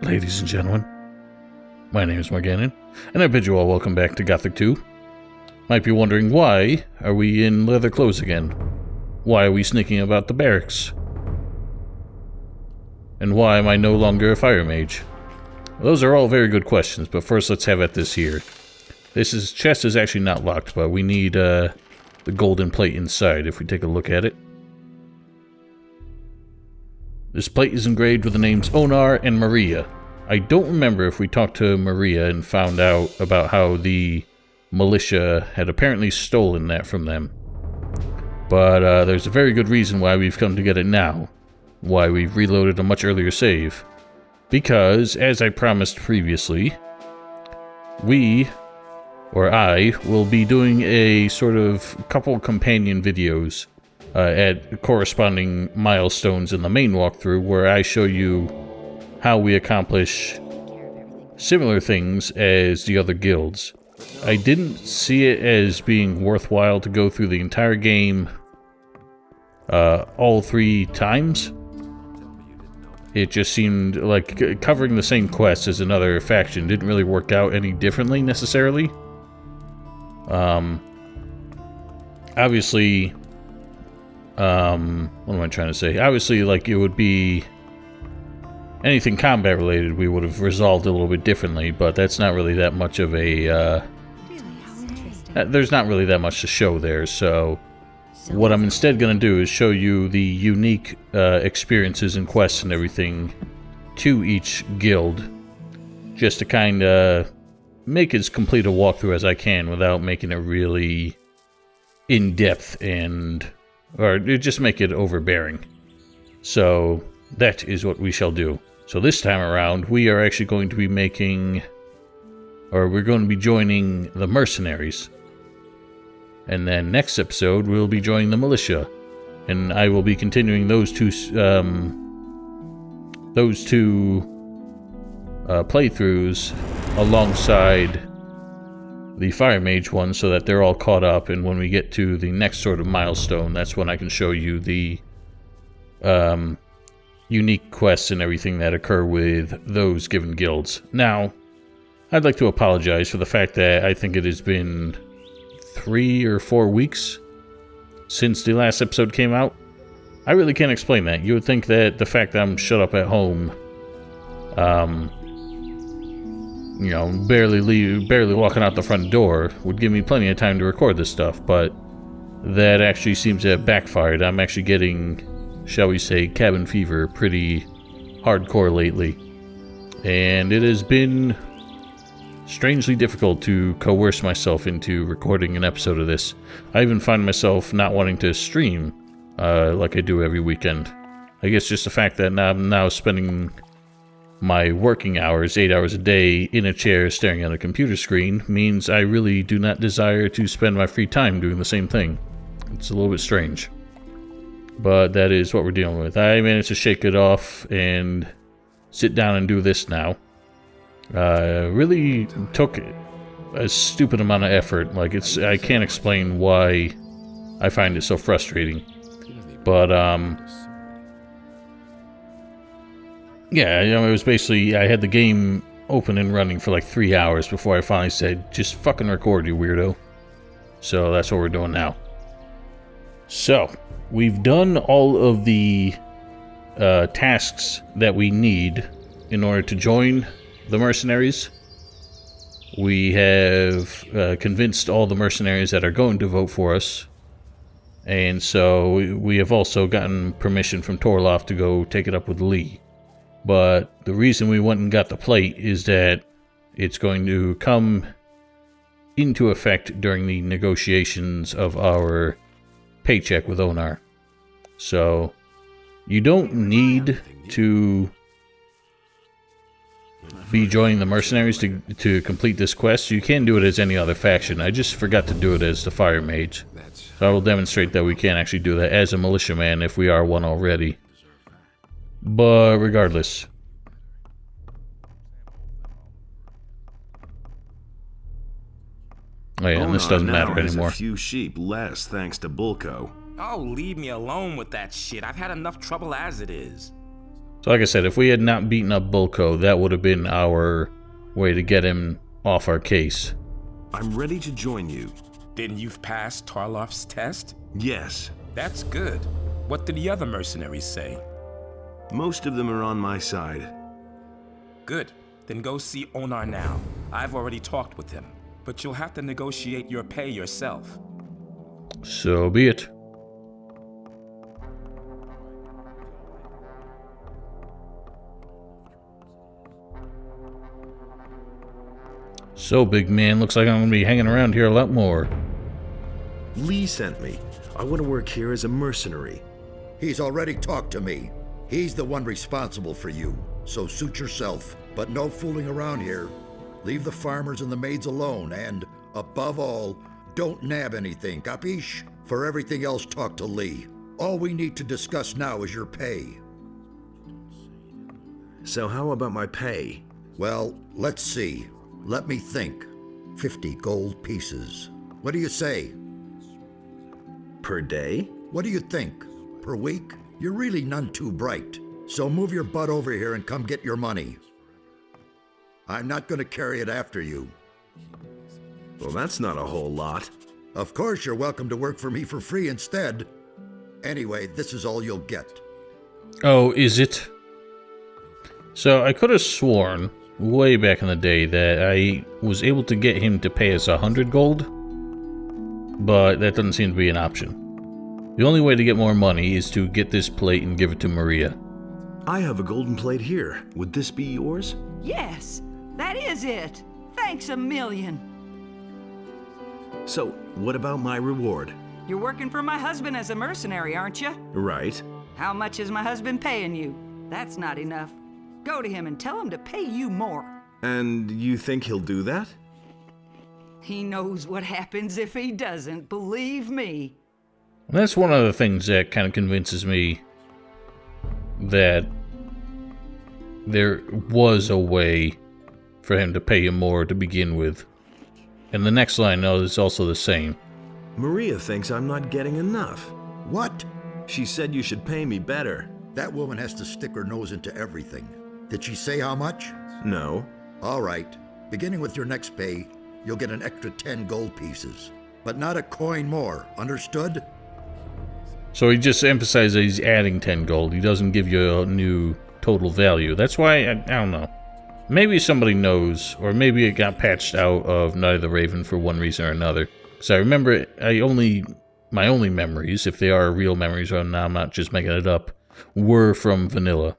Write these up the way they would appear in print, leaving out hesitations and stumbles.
Ladies and gentlemen, my name is Morganon, and I bid you all welcome back to Gothic 2. Might be wondering, why are we in leather clothes again? Why are we sneaking about the barracks? And why am I no longer a fire mage? Those are all very good questions, but first let's have at this here. This chest is actually not locked, but we need the golden plate inside if we take a look at it. This plate is engraved with the names Onar and Maria. I don't remember if we talked to Maria and found out about how the Militia had apparently stolen that from them. But there's a very good reason why we've come to get it now. Why we've reloaded a much earlier save. Because, as I promised previously, I will be doing a sort of couple companion videos at corresponding milestones in the main walkthrough where I show you how we accomplish similar things as the other guilds. I didn't see it as being worthwhile to go through the entire game all 3 times. It just seemed like covering the same quest as another faction didn't really work out any differently necessarily. Obviously, what am I trying to say? Obviously, like, it would be anything combat related we would have resolved a little bit differently, but that's not really that much of a, there's not really that much to show there, so what I'm instead going to do is show you the unique experiences and quests and everything to each guild, just to kind of make as complete a walkthrough as I can without making it really in-depth or just make it overbearing. So that is what we shall do. So this time around, we are actually going to be we're going to be joining the Mercenaries. And then next episode, we'll be joining the Militia. And I will be continuing those two playthroughs alongside the Fire Mage one so that they're all caught up, and when we get to the next sort of milestone, that's when I can show you the unique quests and everything that occur with those given guilds. Now, I'd like to apologize for the fact that I think it has been 3 or 4 weeks since the last episode came out. I really can't explain that. You would think that the fact that I'm shut up at home, you know, barely walking out the front door would give me plenty of time to record this stuff, but that actually seems to have backfired. I'm actually getting, shall we say, cabin fever pretty hardcore lately, and it has been strangely difficult to coerce myself into recording an episode of this. I even find myself not wanting to stream like I do every weekend. I guess just the fact that I'm now spending my working hours, 8 hours a day, in a chair staring at a computer screen means I really do not desire to spend my free time doing the same thing. It's a little bit strange. But that is what we're dealing with. I managed to shake it off and sit down and do this now. Really took a stupid amount of effort. Like, I can't explain why I find it so frustrating. But, yeah, you know, it was basically, I had the game open and running for like 3 hours before I finally said, just fucking record, you weirdo. So that's what we're doing now. So, we've done all of the tasks that we need in order to join the Mercenaries. We have convinced all the Mercenaries that are going to vote for us. And so we have also gotten permission from Torloff to go take it up with Lee. But the reason we went and got the plate is that it's going to come into effect during the negotiations of our paycheck with Onar. So you don't need to be joining the Mercenaries to complete this quest. You can do it as any other faction. I just forgot to do it as the Fire Mage. So I will demonstrate that we can actually do that as a militiaman if we are one already. But regardless. Oh yeah, and this doesn't matter anymore. A few sheep less thanks to Bulko. Oh, leave me alone with that shit. I've had enough trouble as it is. So like I said, if we had not beaten up Bulko, that would have been our way to get him off our case. I'm ready to join you. Then you've passed Tarloff's test? Yes. That's good. What did the other mercenaries say? Most of them are on my side. Good. Then go see Onar now. I've already talked with him, but you'll have to negotiate your pay yourself. So be it. So, big man, looks like I'm gonna be hanging around here a lot more. Lee sent me. I want to work here as a mercenary. He's already talked to me. He's the one responsible for you, so suit yourself. But no fooling around here. Leave the farmers and the maids alone, and, above all, don't nab anything, capiche? For everything else, talk to Lee. All we need to discuss now is your pay. So how about my pay? Well, let's see. Let me think. 50 gold pieces. What do you say? Per day? What do you think? Per week? You're really none too bright. So move your butt over here and come get your money. I'm not going to carry it after you. Well, that's not a whole lot. Of course, you're welcome to work for me for free instead. Anyway, this is all you'll get. Oh, is it? So I could have sworn, way back in the day, that I was able to get him to pay us 100 gold, but that doesn't seem to be an option. The only way to get more money is to get this plate and give it to Maria. I have a golden plate here. Would this be yours? Yes, that is it. Thanks a million. So, what about my reward? You're working for my husband as a mercenary, aren't you? Right. How much is my husband paying you? That's not enough. Go to him and tell him to pay you more. And you think he'll do that? He knows what happens if he doesn't, believe me. That's one of the things that kind of convinces me that there was a way for him to pay him more to begin with. And the next line is also the same. Maria thinks I'm not getting enough. What? She said you should pay me better. That woman has to stick her nose into everything. Did she say how much? No. All right. Beginning with your next pay, you'll get an extra 10 gold pieces. But not a coin more, understood? So he just emphasizes that he's adding 10 gold. He doesn't give you a new total value. That's why, I don't know. Maybe somebody knows, or maybe it got patched out of Night of the Raven for one reason or another. Because I remember, my only memories, if they are real memories or not, I'm not just making it up, were from vanilla.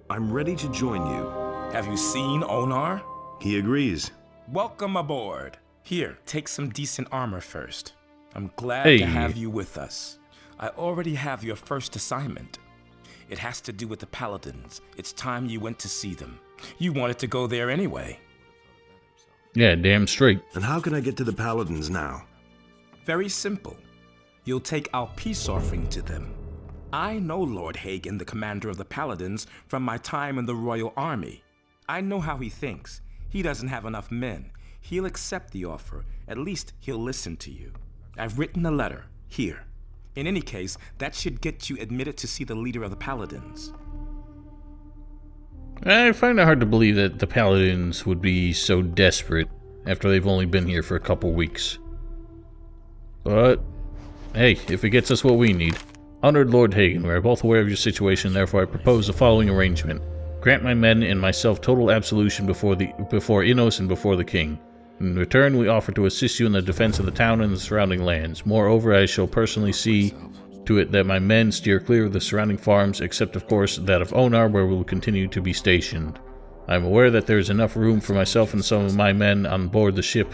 I'm ready to join you. Have you seen Onar? He agrees. Welcome aboard. Here, take some decent armor first. I'm glad Hey. to have you with us. I already have your first assignment. It has to do with the Paladins. It's time you went to see them. You wanted to go there anyway. Yeah, damn straight. And how can I get to the Paladins now? Very simple. You'll take our peace offering to them. I know Lord Hagen, the commander of the Paladins, from my time in the Royal Army. I know how he thinks. He doesn't have enough men. He'll accept the offer. At least he'll listen to you. I've written a letter, here. In any case, that should get you admitted to see the leader of the Paladins. I find it hard to believe that the Paladins would be so desperate after they've only been here for a couple weeks. But, hey, if it gets us what we need. Honored Lord Hagen, we are both aware of your situation, therefore I propose the following arrangement. Grant my men and myself total absolution before Innos and before the king. In return, we offer to assist you in the defense of the town and the surrounding lands. Moreover, I shall personally see to it that my men steer clear of the surrounding farms, except of course that of Onar, where we will continue to be stationed. I am aware that there is enough room for myself and some of my men on board the ship,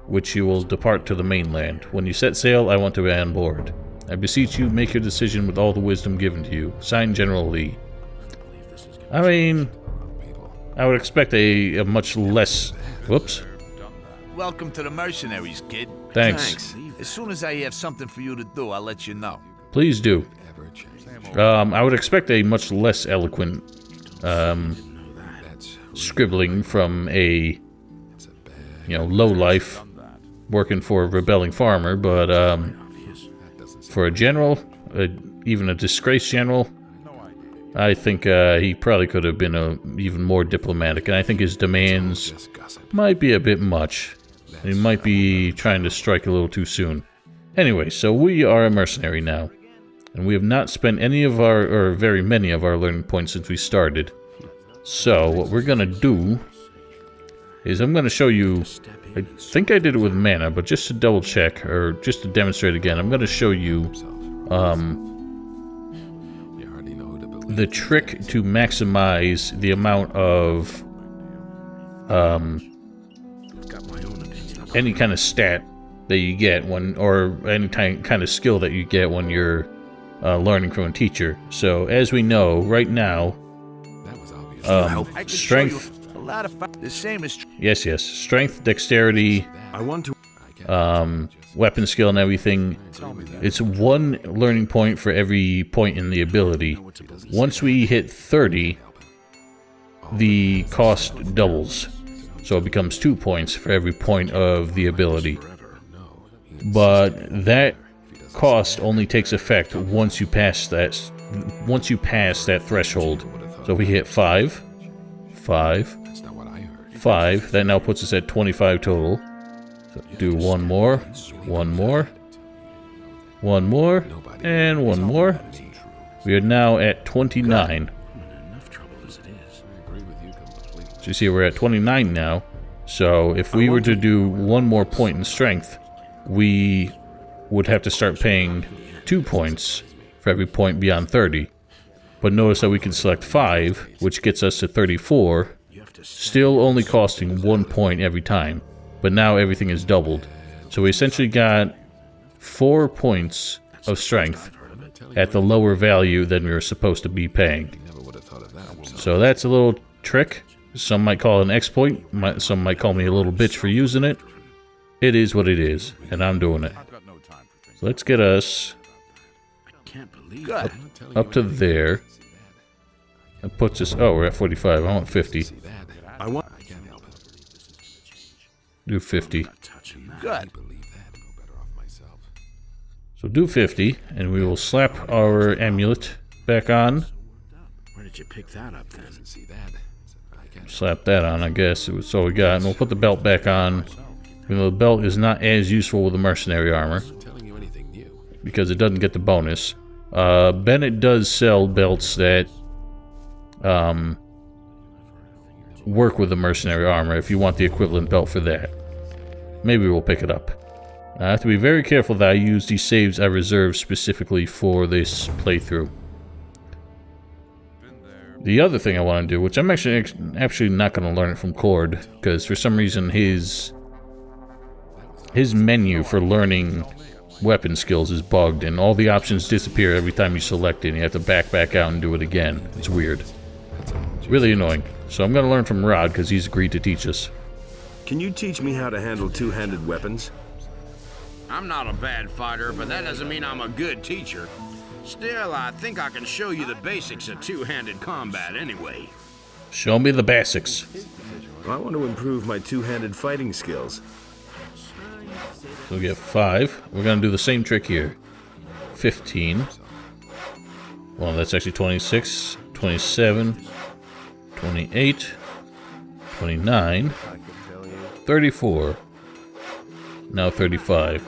which you will depart to the mainland. When you set sail, I want to be on board. I beseech you, make your decision with all the wisdom given to you. Signed, General Lee. I mean, I would expect a much less... Whoops. Welcome to the Mercenaries, kid. Thanks. As soon as I have something for you to do, I'll let you know. Please do. I would expect a much less eloquent scribbling from a, lowlife working for a rebelling farmer, but for a general, even a disgraced general, I think he probably could have been even more diplomatic, and I think his demands might be a bit much. He might be trying to strike a little too soon. Anyway, so we are a mercenary now, and we have not spent any of our, or very many of our learning points since we started. So, what we're gonna do is I'm gonna show you, I think I did it with mana, but just to double check, or just to demonstrate again, I'm gonna show you, the trick to maximize the amount of, any kind of stat that you get when, or any kind of skill that you get when you're learning from a teacher. So, as we know, right now, strength. The same as Yes. Strength, dexterity, I want to. weapon skill, and everything. It's 1 learning point for every point in the ability. Once we hit 30, the cost doubles. So it becomes 2 points for every point of the ability. But that cost only takes effect once you pass that. Once you pass that threshold. So if we hit 5, that now puts us at 25 total. So do one more, and one more. We are now at 29. So you see we're at 29 now. So if we were to do 1 more point in strength, we would have to start paying 2 points for every point beyond 30. But notice that we can select 5, which gets us to 34, still only costing 1 point every time. But now everything is doubled. So we essentially got 4 points of strength at the lower value than we were supposed to be paying. So that's a little trick. Some might call it an exploit. Some might call me a little bitch for using it. It is what it is, and I'm doing it. So let's get us up to there. That puts us... Oh, we're at 45. I want 50. I want. Do 50. good. So do 50, and we will slap our amulet back on. Where did you pick that up then? Slap that on, I guess. That's all we got. And we'll put the belt back on. Even though the belt is not as useful with the mercenary armor, because it doesn't get the bonus. Bennett does sell belts that work with the mercenary armor if you want the equivalent belt for that. Maybe we'll pick it up. I have to be very careful that I use these saves I reserved specifically for this playthrough. The other thing I want to do, which I'm actually not going to learn it from Cord, because for some reason his menu for learning weapon skills is bugged, and all the options disappear every time you select it, and you have to back out and do it again. It's weird. It's really annoying. So I'm going to learn from Rod, because he's agreed to teach us. Can you teach me how to handle two-handed weapons? I'm not a bad fighter, but that doesn't mean I'm a good teacher. Still, I think I can show you the basics of two-handed combat anyway. Show me the basics. I want to improve my two-handed fighting skills. So we get 5. We're going to do the same trick here. 15. Well, that's actually 26, 27, 28, 29, 34. Now 35.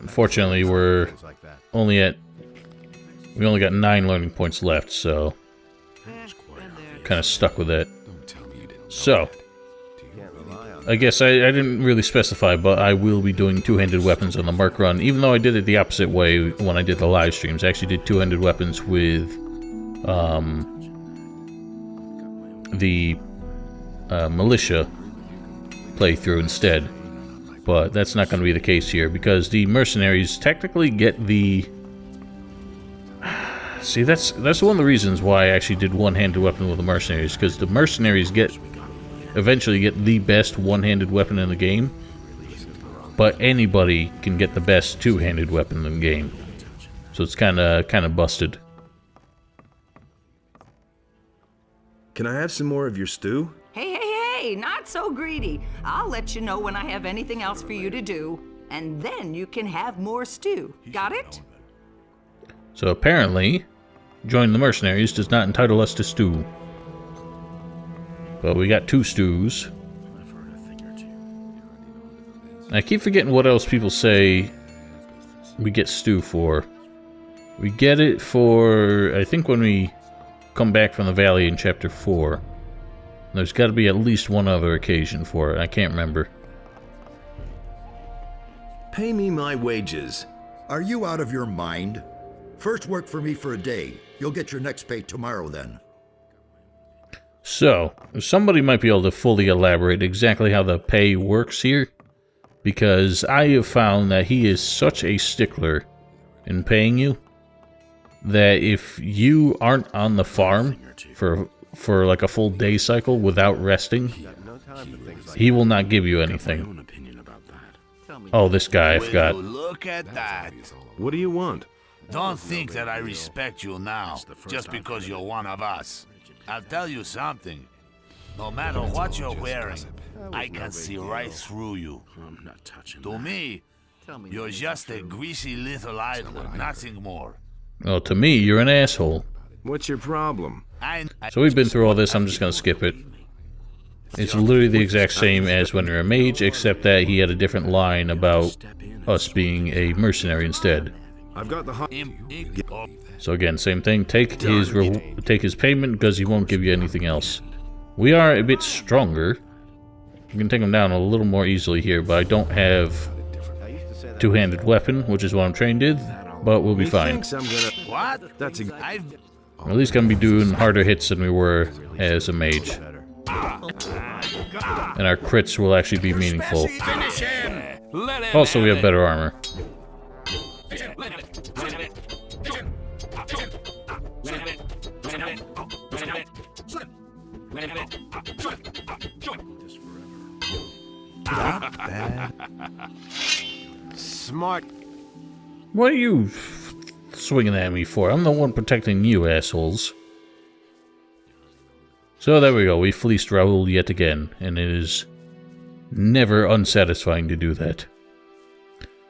Unfortunately, we only got 9 learning points left, so kind of stuck with that. So, I guess I didn't really specify, but I will be doing two-handed weapons on the Merc run, even though I did it the opposite way when I did the live streams. I actually did two-handed weapons with the Militia playthrough instead. But that's not going to be the case here, because the Mercenaries technically get the... See, that's one of the reasons why I actually did one-handed weapon with the Mercenaries, because the Mercenaries eventually get the best one-handed weapon in the game, but anybody can get the best two-handed weapon in the game. So it's kind of busted. Can I have some more of your stew? Hey, not so greedy. I'll let you know when I have anything else for you to do, and then you can have more stew. Got it? So apparently, joining the Mercenaries does not entitle us to stew. But we got 2 stews. I keep forgetting what else people say we get stew for. We get it for, I think, when we come back from the valley in Chapter 4. There's got to be at least one other occasion for it. I can't remember. Pay me my wages. Are you out of your mind? First work for me for a day. You'll get your next pay tomorrow then. So, somebody might be able to fully elaborate exactly how the pay works here, because I have found that he is such a stickler in paying you that if you aren't on the farm for like a full day cycle without resting, he will not give you anything. Oh, this guy, I forgot. Look at that. What do you want? Don't think that I respect you now, just because you're one of us. I'll tell you something. No matter what you're wearing, I can see right through you. To me, you're just a greasy little idler, nothing more. Well, to me, you're an asshole. What's your problem? So we've been through all this, I'm just gonna skip it. It's literally the exact same as when you're a mage, except that he had a different line about us being a mercenary instead. I've got the So again, same thing. Take his payment because he won't give you anything else. We are a bit stronger. You can take him down a little more easily here, but I don't have two-handed weapon, which is what I'm trained with. But we'll be fine. What? That's We're at least gonna be doing harder hits than we were as a mage, and our crits will actually be meaningful. Also, we have better armor. smart. What are you swinging at me for? I'm the one protecting you, assholes. So there we go. We fleeced Raoul yet again, and it is never unsatisfying to do that.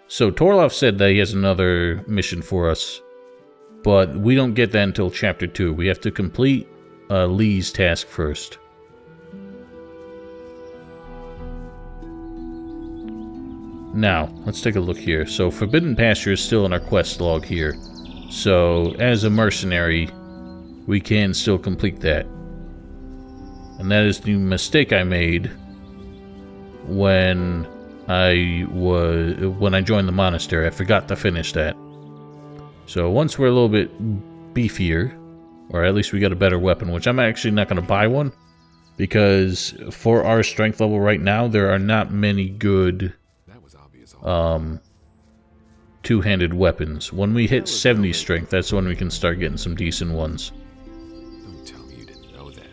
So Torloff said that he has another mission for us, but we don't get that until Chapter 2. We have to complete Lee's task first. Now, let's take a look here. So Forbidden Pasture is still in our quest log here. So, as a mercenary, we can still complete that. And that is the mistake I made when I joined the monastery. I forgot to finish that. So once we're a little bit beefier, or at least we got a better weapon, which I'm actually not going to buy one, because for our strength level right now, there are not many good two-handed weapons. When we hit 70 strength, that's when we can start getting some decent ones. Don't tell me you didn't know that.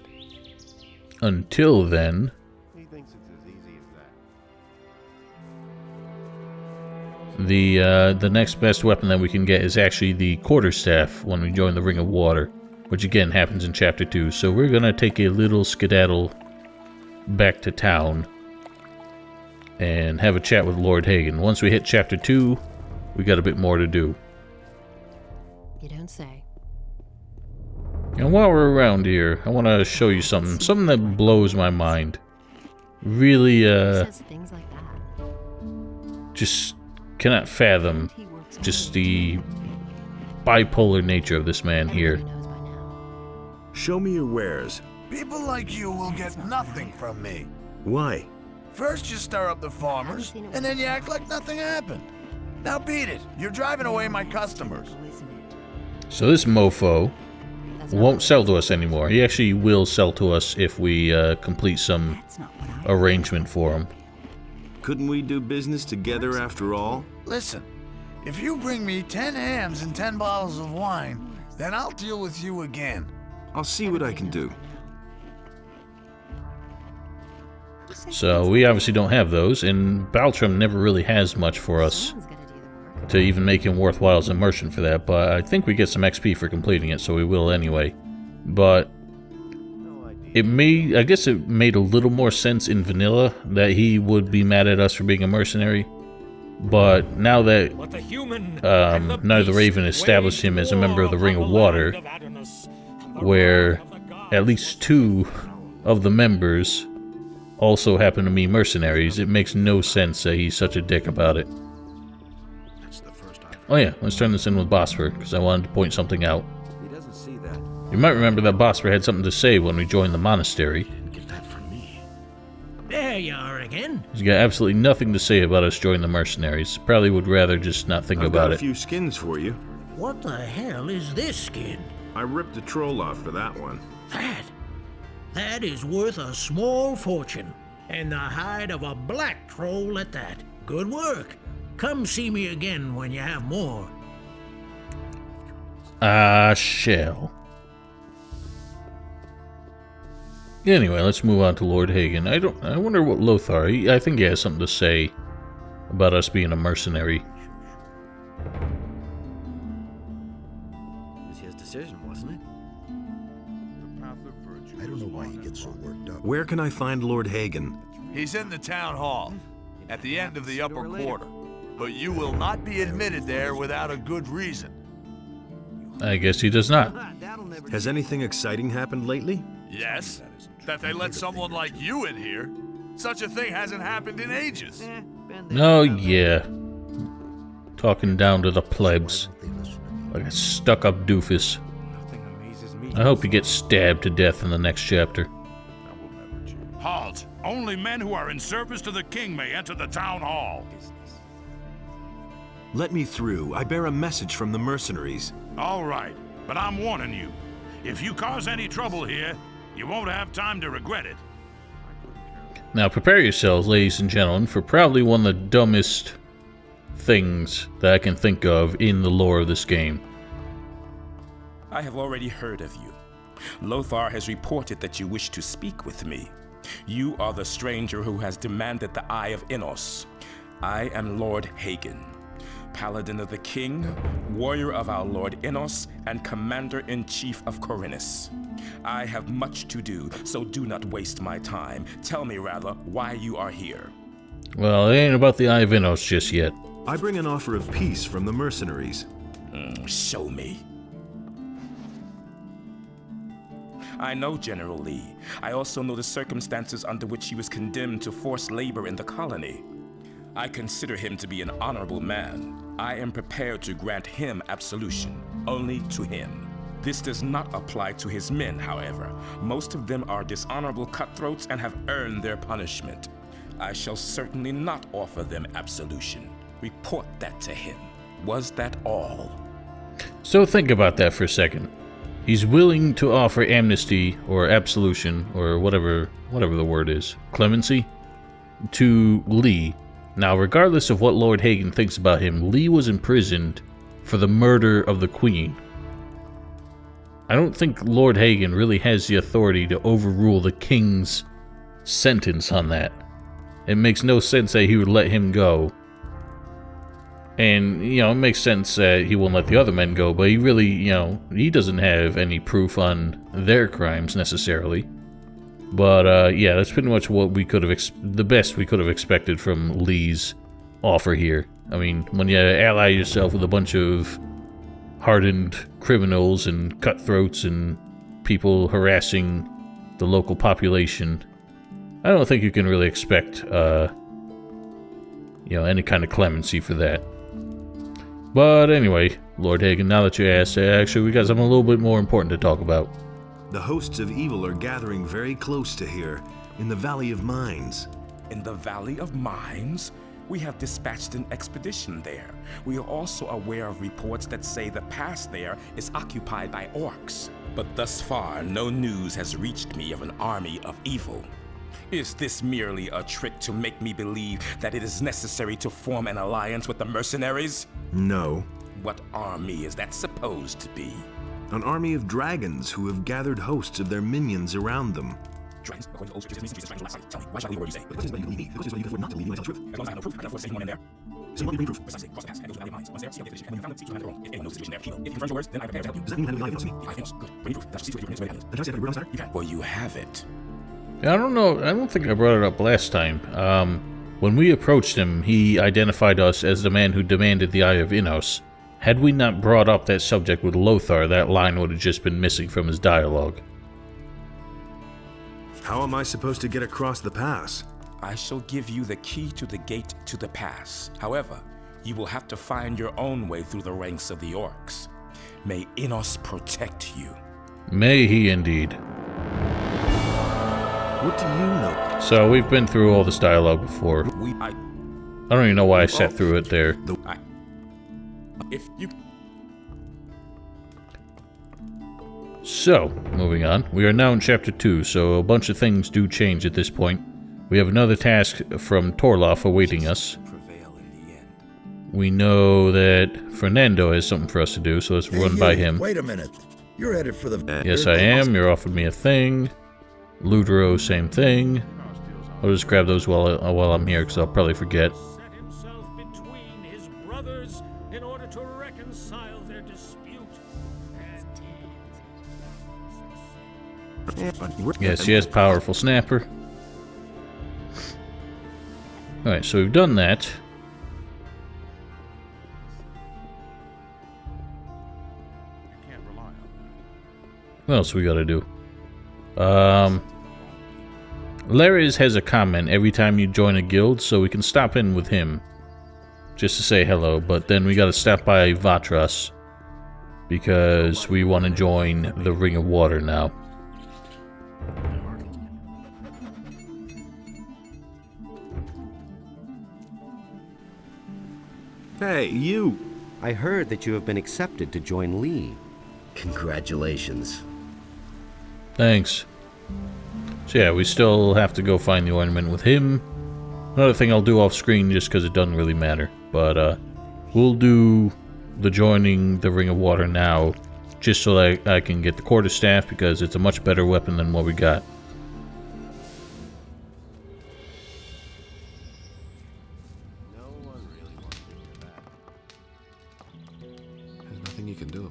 Until then, He thinks it's as easy as that. the next best weapon that we can get is actually the quarterstaff when we join the Ring of Water, which again happens in Chapter 2. So we're gonna take a little skedaddle back to town and have a chat with Lord Hagen. Once we hit Chapter 2, we got a bit more to do. You don't say. And while we're around here, I want to show you something that blows my mind. Really, Says things like that. just cannot fathom just the bipolar nature of this man here. Everybody knows by now. Show me your wares. People like you will get nothing from me. Why? First you stir up the farmers, and then you act like nothing happened. Now beat it. You're driving away my customers. So this mofo That's not won't what sell to us anymore. He actually will sell to us if we complete some That's not what I... arrangement for him. Couldn't we do business together after all? Listen, if you bring me 10 hams and 10 bottles of wine, then I'll deal with you again. I'll see what I can do. So we obviously don't have those, and Baltram never really has much for us Someone's gonna do the work. to even make him worthwhile as a merchant for that, but I think we get some XP for completing it, so we will anyway. But I guess it made a little more sense in vanilla that he would be mad at us for being a mercenary, But now that Night of the Raven established him as a member of the Ring of Water, where at least 2 of the members also happen to be mercenaries, it makes no sense that he's such a dick about it. Oh yeah, let's turn this in with Bosper, because I wanted to point something out. He doesn't see that. You might remember that Bosper had something to say when we joined the monastery. Get that from me. There you are again. He's got absolutely nothing to say about us joining the mercenaries. Probably would rather just not think I've about got a it. few skins for you. What the hell is this skin? I ripped the troll off for that one. That is worth a small fortune. And the hide of a black troll at that. Good work. Come see me again when you have more. I shall. Anyway, let's move on to Lord Hagen. I wonder what Lothar, I think he has something to say about us being a mercenary. It was his decision, wasn't it? I don't know why you get so worked up. Where can I find Lord Hagen? He's in the town hall, at the end of the upper quarter. But you will not be admitted there without a good reason. I guess he does not. Has anything exciting happened lately? Yes? That they let someone like you in here? Such a thing hasn't happened in ages. Oh yeah. Talking down to the plebs. Like a stuck-up doofus. I hope he gets stabbed to death in the next chapter. Halt! Only men who are in service to the king may enter the town hall. Let me through. I bear a message from the mercenaries. All right, but I'm warning you. If you cause any trouble here, you won't have time to regret it. Now prepare yourselves, ladies and gentlemen, for probably one of the dumbest things that I can think of in the lore of this game. I have already heard of you. Lothar has reported that you wish to speak with me. You are the stranger who has demanded the Eye of Innos. I am Lord Hagen, Paladin of the King, warrior of our Lord Innos, and Commander-in-Chief of Corinus. I have much to do, so do not waste my time. Tell me, rather, why you are here. Well, it ain't about the Eye of Innos just yet. I bring an offer of peace from the mercenaries. Show me. I know General Lee. I also know the circumstances under which he was condemned to forced labor in the colony. I consider him to be an honorable man. I am prepared to grant him absolution, only to him. This does not apply to his men, however. Most of them are dishonorable cutthroats and have earned their punishment. I shall certainly not offer them absolution. Report that to him. Was that all? So think about that for a second. He's willing to offer amnesty or absolution or whatever the word is, clemency, to Lee. Now, regardless of what Lord Hagen thinks about him, Lee was imprisoned for the murder of the Queen. I don't think Lord Hagen really has the authority to overrule the King's sentence on that. It makes no sense that he would let him go. And, it makes sense that he won't let the other men go, but he really, he doesn't have any proof on their crimes, necessarily. But, yeah, that's pretty much what we could have, the best we could have expected from Lee's offer here. I mean, when you ally yourself with a bunch of hardened criminals and cutthroats and people harassing the local population, I don't think you can really expect, any kind of clemency for that. But anyway, Lord Hagen, now that you asked, actually we got something a little bit more important to talk about. The hosts of evil are gathering very close to here, in the Valley of Mines. In the Valley of Mines? We have dispatched an expedition there. We are also aware of reports that say the pass there is occupied by orcs. But thus far, no news has reached me of an army of evil. Is this merely a trick to make me believe that it is necessary to form an alliance with the mercenaries? No. What army is that supposed to be? An army of dragons who have gathered hosts of their minions around them. Dragons? According to old scriptures, tell me, why should I believe what you say? Because you believe me. Because you not to believe me, tell the truth. As long as I have no proof, I can afford to say anyone in there. So what do you proof? Precisely. Cross the pass, and go to the Valley of Mines. Once there, see how the expedition, and when you found them, seek to find their own. If anyone knows the situation there, heal. If you confirm your words, then I prepare to help you. Does that mean you have any against me? I feel good. Bring proof. That shall cease to your word against. Then I say that your word on Saturday? You can. Well, you have it. I don't know. I don't think I brought it up last time. When we approached him, he identified us as the man who demanded the Eye of Innos. Had we not brought up that subject with Lothar, that line would have just been missing from his dialogue. How am I supposed to get across the pass? I shall give you the key to the gate to the pass. However, you will have to find your own way through the ranks of the orcs. May Innos protect you. May he indeed. What do you know? So we've been through all this dialogue before. I don't even know why I sat through it there. If you... So, moving on. We are now in Chapter 2, so a bunch of things do change at this point. We have another task from Torloff awaiting us. We know that Fernando has something for us to do, so let's run by him. Wait a minute. You're headed for the... Yes, I am. You're offered me a thing. Ludro, same thing. I'll just grab those while I'm here, because I'll probably forget. Set himself between his brothers in order to reconcile their dispute. Yes, yes, powerful snapper. Alright, so we've done that. What else we gotta do? Lares has a comment every time you join a guild, so we can stop in with him. Just to say hello, but then we gotta stop by Vatras. Because we want to join the Ring of Water now. Hey, you! I heard that you have been accepted to join Lee. Congratulations. Thanks. So yeah, we still have to go find the ornament with him. Another thing I'll do off screen just because it doesn't really matter. But we'll do the joining the Ring of Water now, just so that I can get the quarterstaff, because it's a much better weapon than what we got.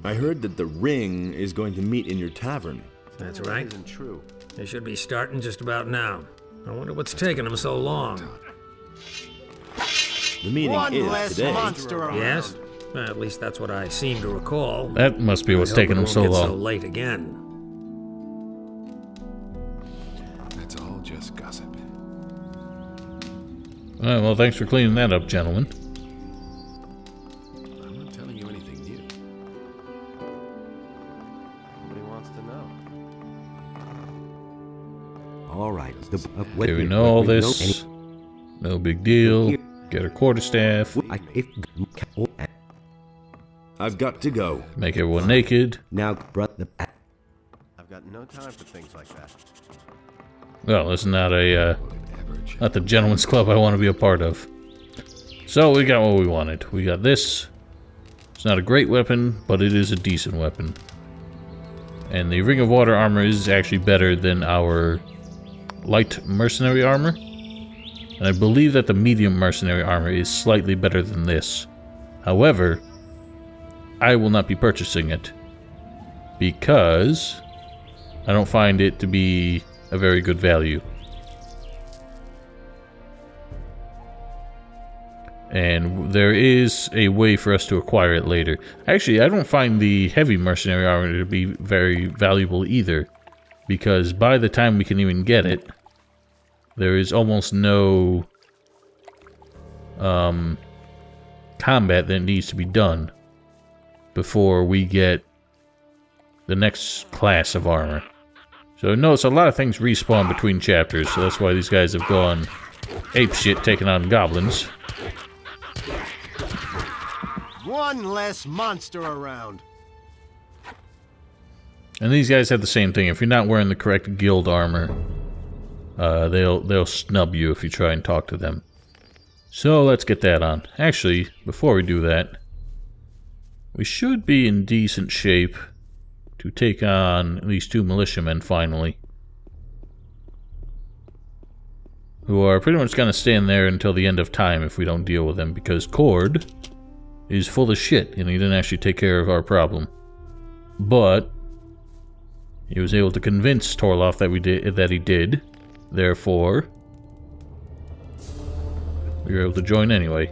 I heard that the ring is going to meet in your tavern. That's right. Isn't true. They should be starting just about now. I wonder what's taking them so long. The meeting is today. Yes? At least that's what I seem to recall. That must be what's taking them so long. So late again. That's all just gossip. Alright, well, thanks for cleaning that up, gentlemen. I'm not telling you anything new. Nobody wants to know. All right. Okay, we know all this. No big deal. Get her quarterstaff. I've got to go. Make everyone naked. Now, I've got no time for things like that. Well, it's not not the gentleman's club I want to be a part of. So we got what we wanted. We got this. It's not a great weapon, but it is a decent weapon. And the Ring of Water armor is actually better than our light mercenary armor. And I believe that the medium mercenary armor is slightly better than this. However, I will not be purchasing it, because I don't find it to be a very good value. And there is a way for us to acquire it later. Actually, I don't find the heavy mercenary armor to be very valuable either, because by the time we can even get it, there is almost no combat that needs to be done before we get the next class of armor. So notice a lot of things respawn between chapters, so that's why these guys have gone apeshit taking on goblins. One less monster around. And these guys have the same thing. If you're not wearing the correct guild armor, they'll snub you if you try and talk to them. So let's get that on. Actually, before we do that, we should be in decent shape to take on these two militiamen finally, who are pretty much going to stand there until the end of time if we don't deal with them, because Cord is full of shit and he didn't actually take care of our problem. But he was able to convince Torloff that he did. Therefore, we were able to join anyway.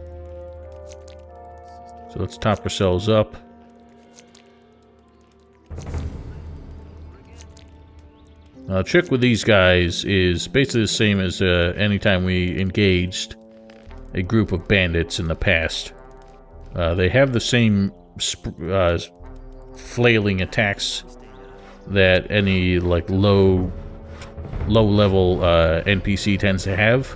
So let's top ourselves up. The trick with these guys is basically the same as anytime we engaged a group of bandits in the past. They have the same flailing attacks that any like low level NPC tends to have,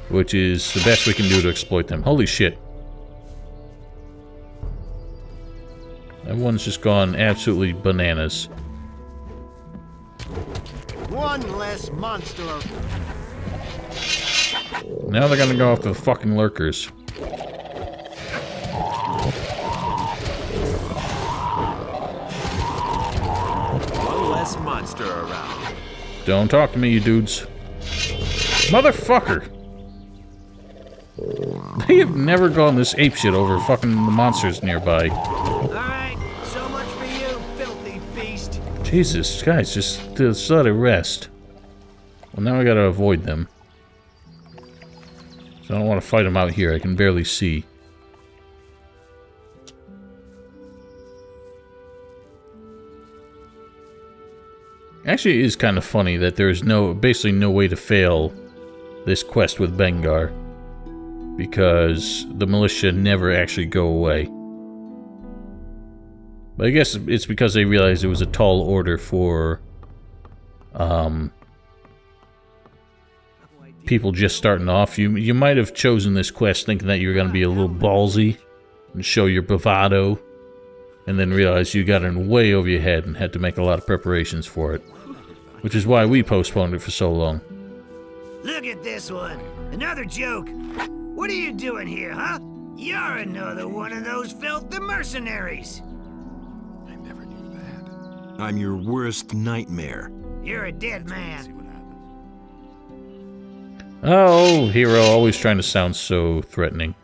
which is the best we can do to exploit them. Holy shit. Everyone's just gone absolutely bananas. One less monster. Now they're gonna go after the fucking lurkers. One less monster around. Don't talk to me, you dudes. Motherfucker! They have never gone this apeshit over fucking the monsters nearby. Alright, so much for you, filthy beast. Jesus, guys, just let it rest. Well, now I gotta avoid them. So I don't want to fight them out here. I can barely see. Actually, it is kind of funny that there's basically no way to fail this quest with Bengar, because the militia never actually go away. But I guess it's because they realized it was a tall order for people just starting off. You might have chosen this quest thinking that you were going to be a little ballsy and show your bravado, and then realize you got in way over your head and had to make a lot of preparations for it. Which is why we postponed it for so long. Look at this one. Another joke. What are you doing here, huh? You're another one of those filthy mercenaries. I never knew that. I'm your worst nightmare. You're a dead man. Oh, hero, always trying to sound so threatening.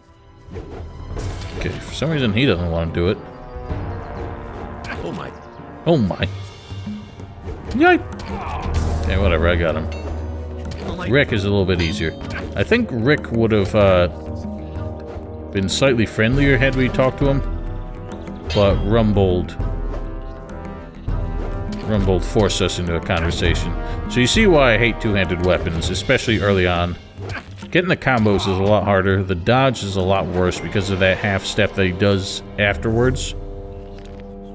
Okay, for some reason he doesn't want to do it. Oh my. Oh my. Yikes. Okay, whatever, I got him. Rick is a little bit easier. I think Rick would have been slightly friendlier had we talked to him, but Rumbold forced us into a conversation. So you see why I hate two-handed weapons, especially early on. Getting the combos is a lot harder. The dodge is a lot worse because of that half step that he does afterwards.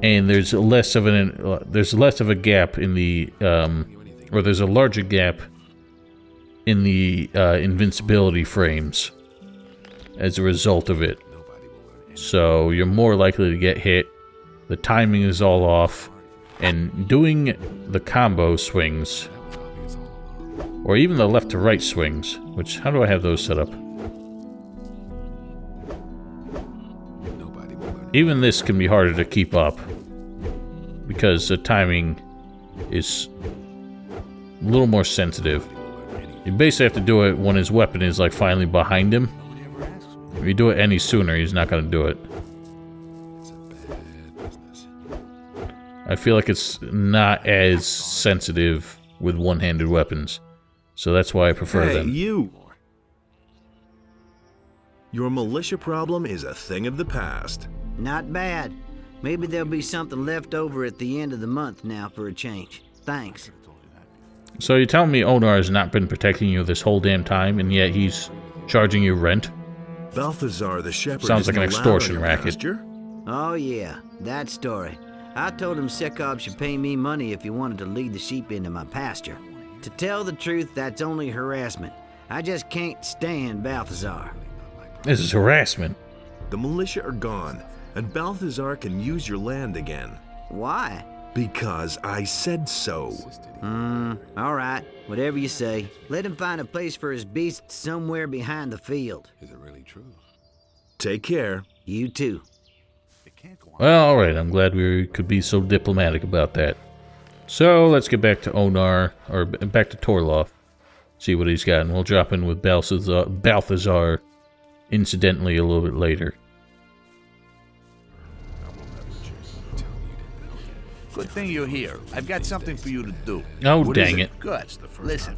And there's less of a gap in the or there's a larger gap in the invincibility frames as a result of it. So you're more likely to get hit. The timing is all off, and doing the combo swings, or even the left to right swings, which, how do I have those set up? Even this can be harder to keep up, because the timing is a little more sensitive. You basically have to do it when his weapon is like finally behind him. If you do it any sooner, he's not going to do it. I feel like it's not as sensitive with one-handed weapons, so that's why I prefer them. Hey, you! Your militia problem is a thing of the past. Not bad. Maybe there'll be something left over at the end of the month now for a change. Thanks. So you're telling me Onar has not been protecting you this whole damn time, and yet he's charging you rent? Balthazar the shepherd sounds like an isn't extortion allowed on your racket. pasture? Oh yeah, that story. I told him Sekov should pay me money if he wanted to lead the sheep into my pasture. To tell the truth, that's only harassment. I just can't stand Balthazar. This is harassment. The militia are gone, and Balthazar can use your land again. Why? Because I said so. All right. Whatever you say. Let him find a place for his beasts somewhere behind the field. Is it really true? Take care. You too. Well, alright, I'm glad we could be so diplomatic about that. So, let's get back to Onar, or back to Torloff. See what he's got, and we'll drop in with Balthazar incidentally a little bit later. Good thing you're here. I've got something for you to do. Oh, dang it. Good. Listen,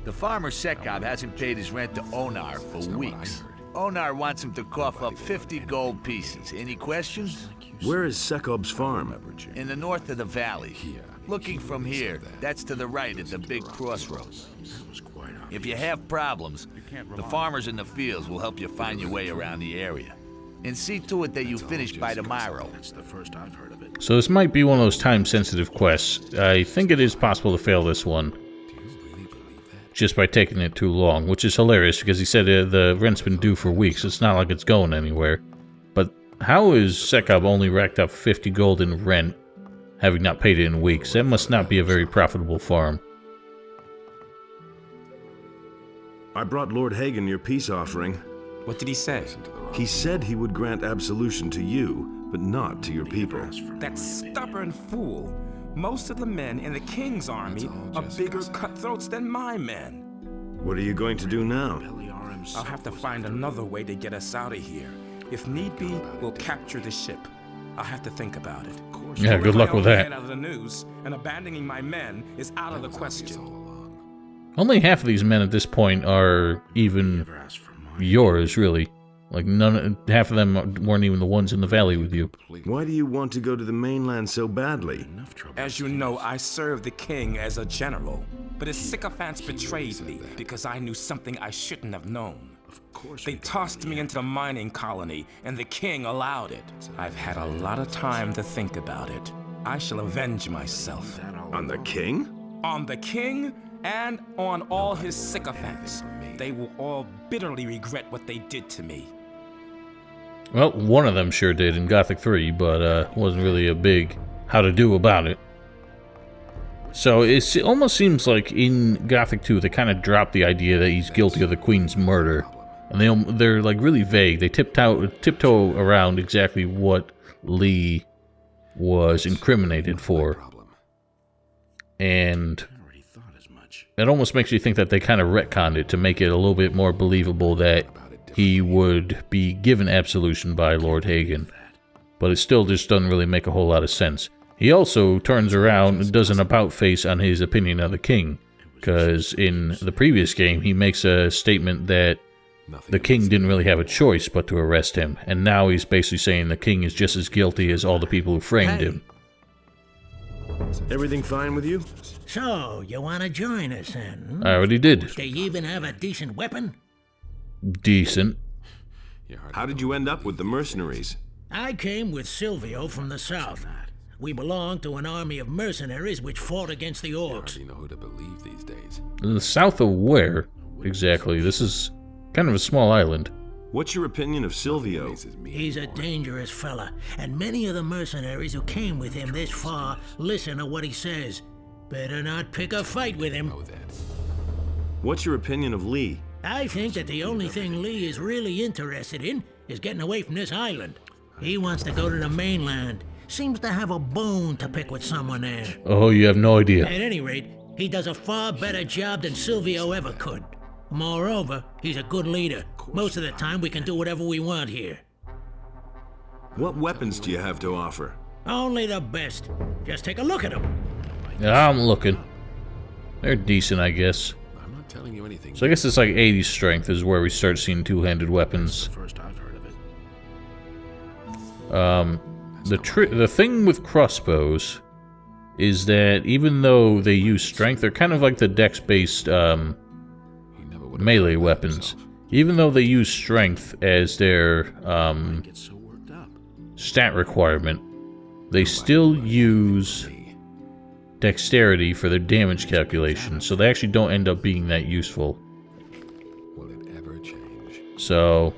the farmer Sekov hasn't paid his rent to Onar for weeks. Onar wants him to cough up 50 gold pieces. Any questions? Where is Sekob's farm? In the north of the valley. Looking from here, that's to the right at the big crossroads. If you have problems, the farmers in the fields will help you find your way around the area. And see to it that you finish by tomorrow. That's the first I've heard of it. So this might be one of those time-sensitive quests. I think it is possible to fail this one. Just by taking it too long, which is hilarious because he said the rent's been due for weeks. It's not like it's going anywhere. But how is Sekob only racked up 50 gold in rent, having not paid it in weeks? That must not be a very profitable farm. I brought Lord Hagen your peace offering. What did he say? He said he would grant absolution to you, but not to your people. That stubborn fool. Most of the men in the king's army are bigger cutthroats than my men. What are you going to do now? I'll have to find another way to get us out of here. If need be, we'll capture the ship. I'll have to think about it. Yeah, good luck with that. Out of the news, and abandoning my men is out of the question. Only half of these men at this point are even yours, really. Like half of them weren't even the ones in the valley with you. Why do you want to go to the mainland so badly? As you know, I served the king as a general, but his sycophants betrayed me because I knew something I shouldn't have known. They tossed me into the mining colony, and the king allowed it. I've had a lot of time to think about it. I shall avenge myself. On the king? On the king and on all his sycophants. They will all bitterly regret what they did to me. Well, one of them sure did in Gothic 3, but wasn't really a big how to do about it. So it almost seems like in Gothic 2 they kind of dropped the idea that he's guilty of the Queen's murder. And they're like really vague. They tiptoe around exactly what Lee was incriminated for. And it almost makes you think that they kind of retconned it to make it a little bit more believable that he would be given absolution by Lord Hagen. But it still just doesn't really make a whole lot of sense. He also turns around and does an about-face on his opinion of the king. Because in the previous game, he makes a statement that the king didn't really have a choice but to arrest him. And now he's basically saying the king is just as guilty as all the people who framed him. Everything fine with you? So, you want to join us then? I already did. Do you even have a decent weapon? Decent. How did you end up with the mercenaries? I came with Silvio from the south. We belong to an army of mercenaries which fought against the orcs. You know who to believe these days. The south of where? Exactly. This is kind of a small island. What's your opinion of Silvio? He's a dangerous fella, and many of the mercenaries who came with him this far listen to what he says. Better not pick a fight with him. What's your opinion of Lee? I think that the only thing Lee is really interested in is getting away from this island. He wants to go to the mainland. Seems to have a bone to pick with someone there. Oh, you have no idea. At any rate, he does a far better job than Silvio ever could. Moreover, he's a good leader. Most of the time, we can do whatever we want here. What weapons do you have to offer? Only the best. Just take a look at them. Yeah, I'm looking. They're decent, I guess. I'm not telling you anything. So I guess it's like 80 strength is where we start seeing two-handed weapons. First I've heard of it. The thing with crossbows is that even though they use strength, they're kind of like the dex-based melee weapons. Even though they use strength as their stat requirement, they still use dexterity for their damage calculation, so they actually don't end up being that useful. Will it ever change? So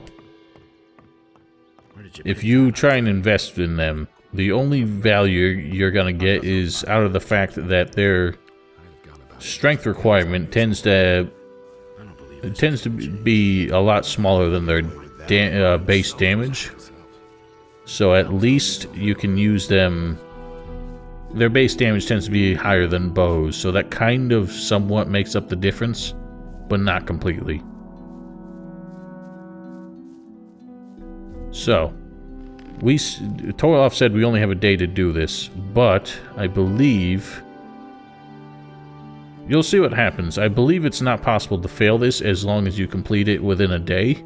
if you try and invest in them, the only value you're going to get is out of the fact that their strength requirement tends to be a lot smaller than their base damage. So at least you can use them. Their base damage tends to be higher than bows, so that kind of somewhat makes up the difference, but not completely. So Torolov said we only have a day to do this, but I believe you'll see what happens. I believe it's not possible to fail this as long as you complete it within a day.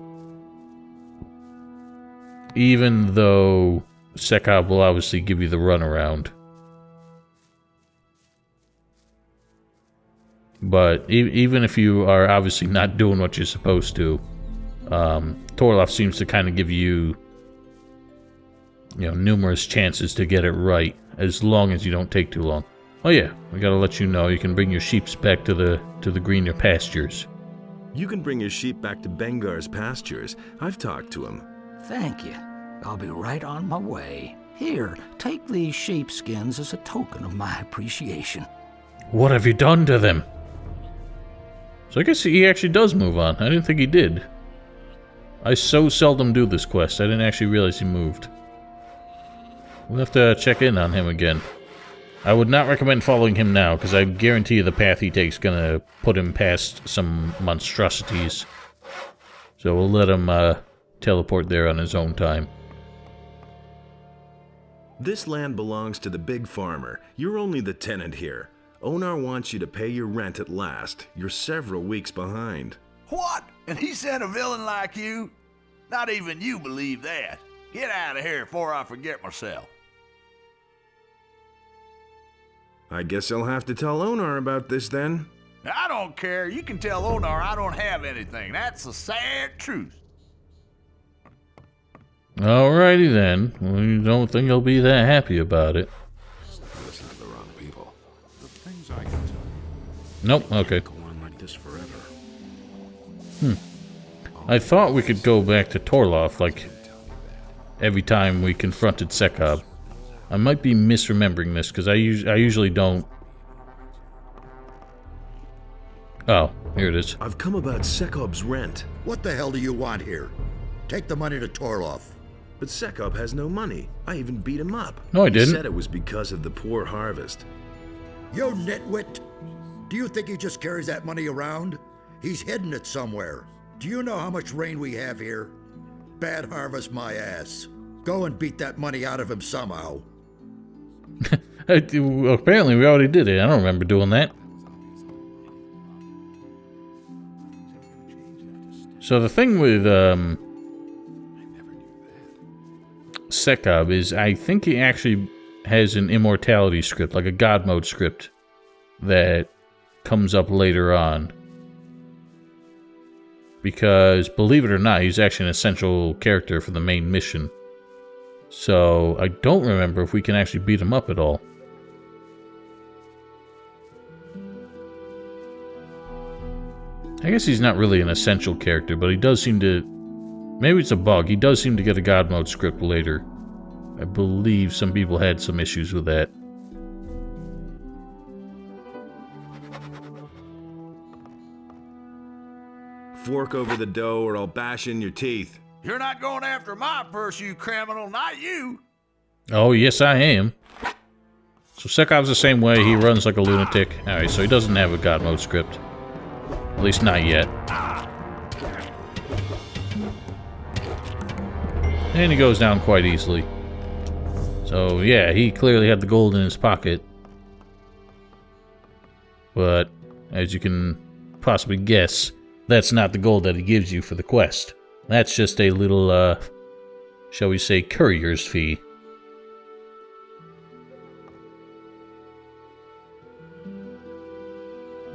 even though Sekab will obviously give you the runaround. But even if you are obviously not doing what you're supposed to, Torloff seems to kind of give you, numerous chances to get it right, as long as you don't take too long. Oh yeah, I gotta let you know, you can bring your sheeps back to the greener pastures. You can bring your sheep back to Bengar's pastures. I've talked to him. Thank you. I'll be right on my way. Here, take these sheepskins as a token of my appreciation. What have you done to them? So I guess he actually does move on. I didn't think he did. I so seldom do this quest, I didn't actually realize he moved. We'll have to check in on him again. I would not recommend following him now, because I guarantee you the path he takes is going to put him past some monstrosities. So we'll let him teleport there on his own time. This land belongs to the big farmer. You're only the tenant here. Onar wants you to pay your rent at last. You're several weeks behind. What? And he sent a villain like you? Not even you believe that. Get out of here before I forget myself. I guess I'll have to tell Onar about this then. I don't care. You can tell Onar I don't have anything. That's the sad truth. Alrighty then. Well, you don't think he'll be that happy about it. Listen to the wrong people. The things I can tell. Nope, okay. Go on like this forever. I thought we could go back to Torloff, like, every time we confronted Sekab. I might be misremembering this, because I usually don't... Oh, here it is. I've come about Sekob's rent. What the hell do you want here? Take the money to Torloff. But Sekob has no money. I even beat him up. No, I didn't. He said it was because of the poor harvest. You nitwit! Do you think he just carries that money around? He's hidden it somewhere. Do you know how much rain we have here? Bad harvest my ass. Go and beat that money out of him somehow. Apparently we already did it. I don't remember doing that. So the thing with Sekab is I think he actually has an immortality script, like a god mode script, that comes up later on. Because, believe it or not, he's actually an essential character for the main mission. So, I don't remember if we can actually beat him up at all. I guess he's not really an essential character, but he does seem to... Maybe it's a bug. He does seem to get a god mode script later. I believe some people had some issues with that. Fork over the dough or I'll bash in your teeth. You're not going after my purse, you criminal, not you. Oh, yes I am. So Sekab's the same way. He runs like a lunatic. Alright, so he doesn't have a god mode script. At least not yet. And he goes down quite easily. So yeah, he clearly had the gold in his pocket. But, as you can possibly guess, that's not the gold that he gives you for the quest. That's just a little, shall we say, courier's fee.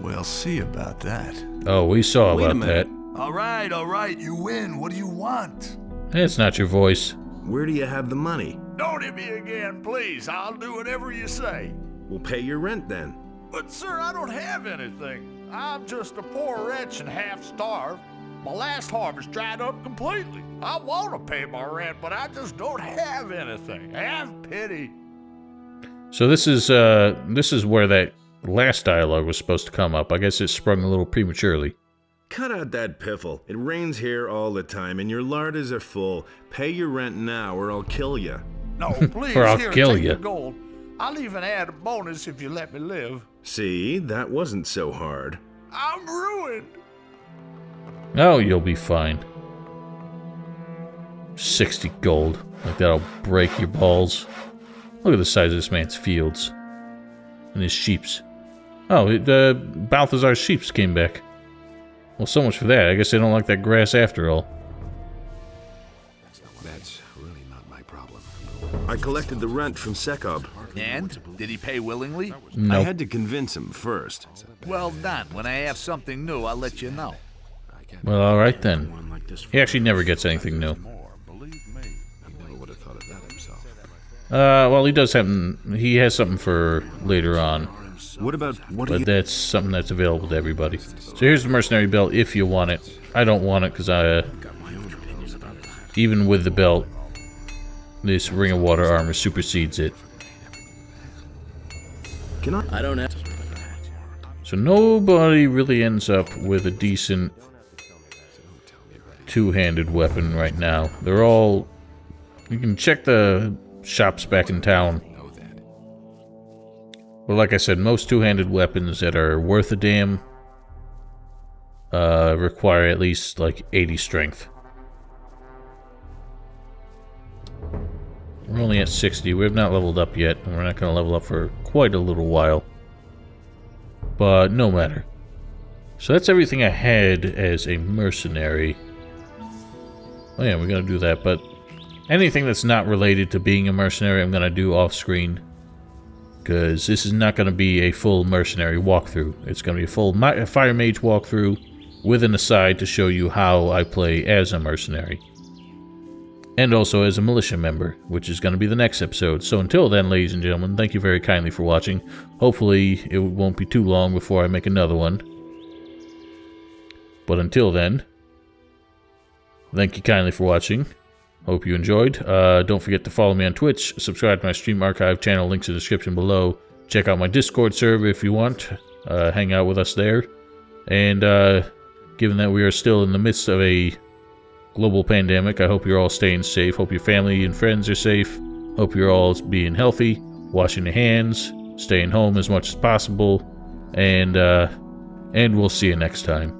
We'll see about that. Oh, we saw about that. All right, you win. What do you want? That's not your voice. Where do you have the money? Don't hit me again, please. I'll do whatever you say. We'll pay your rent then. But sir, I don't have anything. I'm just a poor wretch and half starved. My last harvest dried up completely. I want to pay my rent, but I just don't have anything. Have pity. So this is where that last dialogue was supposed to come up. I guess it sprung a little prematurely. Cut out that piffle. It rains here all the time, and your larders are full. Pay your rent now, or I'll kill you. No, please, or I'll here, kill take you. the gold. I'll even add a bonus if you let me live. See, that wasn't so hard. I'm ruined. Oh, you'll be fine. 60 gold. Like that'll break your balls. Look at the size of this man's fields. And his sheeps. Oh, Balthazar's sheeps came back. Well, so much for that. I guess they don't like that grass after all. That's really I collected the rent from Sekob. And? Did he pay willingly? No. I had to convince him first. Well done. When I have something new, I'll let you know. Well, alright then. He actually never gets anything new. Well, he does have... He has something for later on. What about... But that's something that's available to everybody. So here's the Mercenary belt if you want it. I don't want it because even with the belt, this Ring of Water armor supersedes it. I don't have... So nobody really ends up with a decent two-handed weapon right now. They're all... You can check the shops back in town. But like I said, most two-handed weapons that are worth a damn require at least like 80 strength. We're only at 60. We have not leveled up yet, and we're not going to level up for quite a little while. But no matter. So that's everything I had as a mercenary. Oh yeah, we're going to do that, but anything that's not related to being a mercenary, I'm going to do off-screen. Because this is not going to be a full mercenary walkthrough. It's going to be a full fire mage walkthrough with an aside to show you how I play as a mercenary. And also as a militia member, which is going to be the next episode. So until then, ladies and gentlemen, thank you very kindly for watching. Hopefully it won't be too long before I make another one. But until then, thank you kindly for watching. Hope you enjoyed. Don't forget to follow me on Twitch, subscribe to my Stream Archive channel, links in the description below. Check out my Discord server if you want. Hang out with us there. And given that we are still in the midst of a global pandemic, I hope you're all staying safe. Hope your family and friends are safe. Hope you're all being healthy, washing your hands, staying home as much as possible. And we'll see you next time.